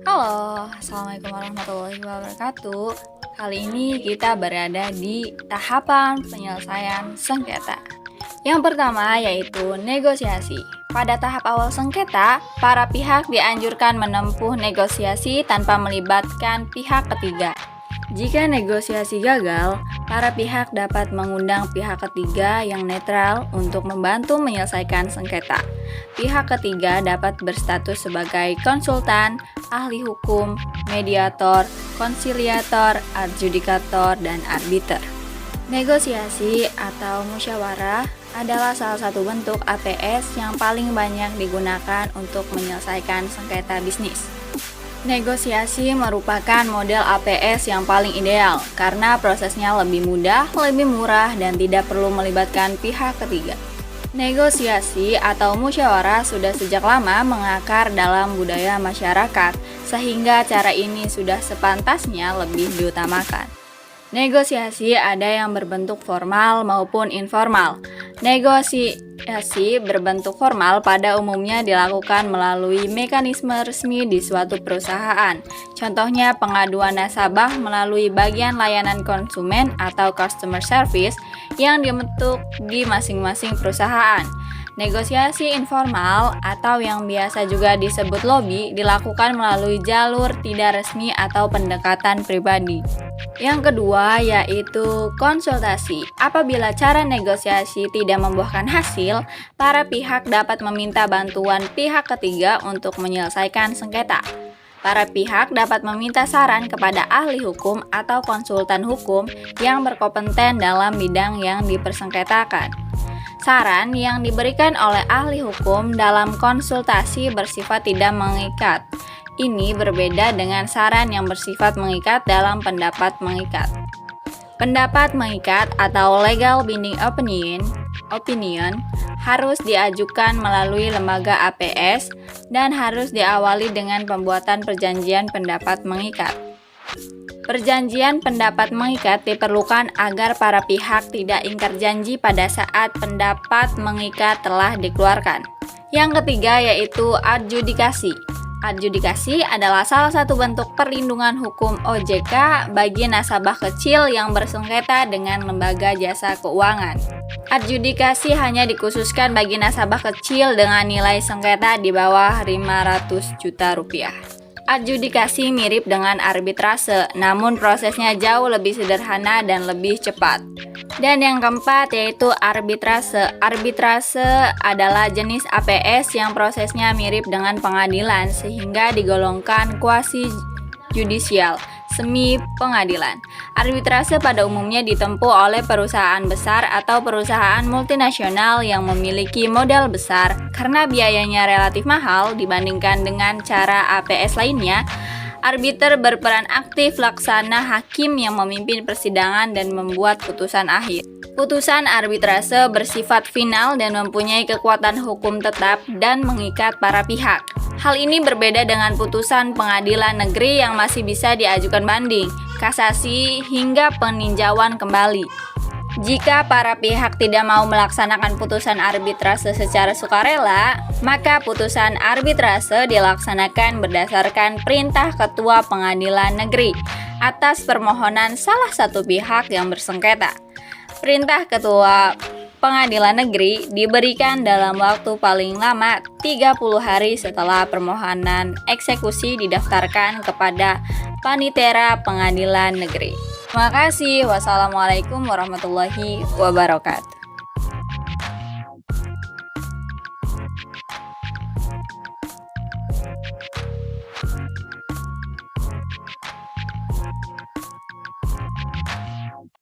Halo, Assalamualaikum warahmatullahi wabarakatuh. Kali ini kita berada di tahapan penyelesaian sengketa. Yang pertama yaitu negosiasi. Pada tahap awal sengketa, para pihak dianjurkan menempuh negosiasi tanpa melibatkan pihak ketiga. Jika negosiasi gagal, para pihak dapat mengundang pihak ketiga yang netral untuk membantu menyelesaikan sengketa. Pihak ketiga dapat berstatus sebagai konsultan, ahli hukum, mediator, konsiliator, adjudikator, dan arbiter. Negosiasi atau musyawarah adalah salah satu bentuk APS yang paling banyak digunakan untuk menyelesaikan sengketa bisnis. Negosiasi merupakan model APS yang paling ideal karena prosesnya lebih mudah, lebih murah, dan tidak perlu melibatkan pihak ketiga. Negosiasi atau musyawarah sudah sejak lama mengakar dalam budaya masyarakat, sehingga cara ini sudah sepantasnya lebih diutamakan. Negosiasi ada yang berbentuk formal maupun informal. Negosiasi berbentuk formal pada umumnya dilakukan melalui mekanisme resmi di suatu perusahaan. Contohnya pengaduan nasabah melalui bagian layanan konsumen atau customer service yang dibentuk di masing-masing perusahaan. Negosiasi informal atau yang biasa juga disebut lobby dilakukan melalui jalur tidak resmi atau pendekatan pribadi. Yang kedua yaitu konsultasi. Apabila cara negosiasi tidak membuahkan hasil, para pihak dapat meminta bantuan pihak ketiga untuk menyelesaikan sengketa. Para pihak dapat meminta saran kepada ahli hukum atau konsultan hukum yang berkompeten dalam bidang yang dipersengketakan. Saran yang diberikan oleh ahli hukum dalam konsultasi bersifat tidak mengikat. Ini berbeda dengan saran yang bersifat mengikat dalam pendapat mengikat. Pendapat mengikat atau legal binding opinion harus diajukan melalui lembaga APS dan harus diawali dengan pembuatan perjanjian pendapat mengikat. Perjanjian pendapat mengikat diperlukan agar para pihak tidak ingkar janji pada saat pendapat mengikat telah dikeluarkan. Yang ketiga yaitu adjudikasi. Adjudikasi adalah salah satu bentuk perlindungan hukum OJK bagi nasabah kecil yang bersengketa dengan lembaga jasa keuangan. Adjudikasi hanya dikhususkan bagi nasabah kecil dengan nilai sengketa di bawah 500 juta rupiah. Adjudikasi mirip dengan arbitrase, namun prosesnya jauh lebih sederhana dan lebih cepat. Dan yang keempat yaitu arbitrase. Arbitrase adalah jenis APS yang prosesnya mirip dengan pengadilan sehingga digolongkan kuasi judicial, semi pengadilan. Arbitrase pada umumnya ditempuh oleh perusahaan besar atau perusahaan multinasional yang memiliki modal besar. Karena biayanya relatif mahal dibandingkan dengan cara APS lainnya, arbiter berperan aktif laksana hakim yang memimpin persidangan dan membuat putusan akhir. Putusan arbitrase bersifat final dan mempunyai kekuatan hukum tetap dan mengikat para pihak. Hal ini berbeda dengan putusan pengadilan negeri yang masih bisa diajukan banding, kasasi, hingga peninjauan kembali. Jika para pihak tidak mau melaksanakan putusan arbitrase secara sukarela, maka putusan arbitrase dilaksanakan berdasarkan perintah ketua pengadilan negeri atas permohonan salah satu pihak yang bersengketa. Perintah ketua pengadilan negeri diberikan dalam waktu paling lama 30 hari setelah permohonan eksekusi didaftarkan kepada panitera pengadilan negeri. Terima kasih. Wassalamualaikum warahmatullahi wabarakatuh.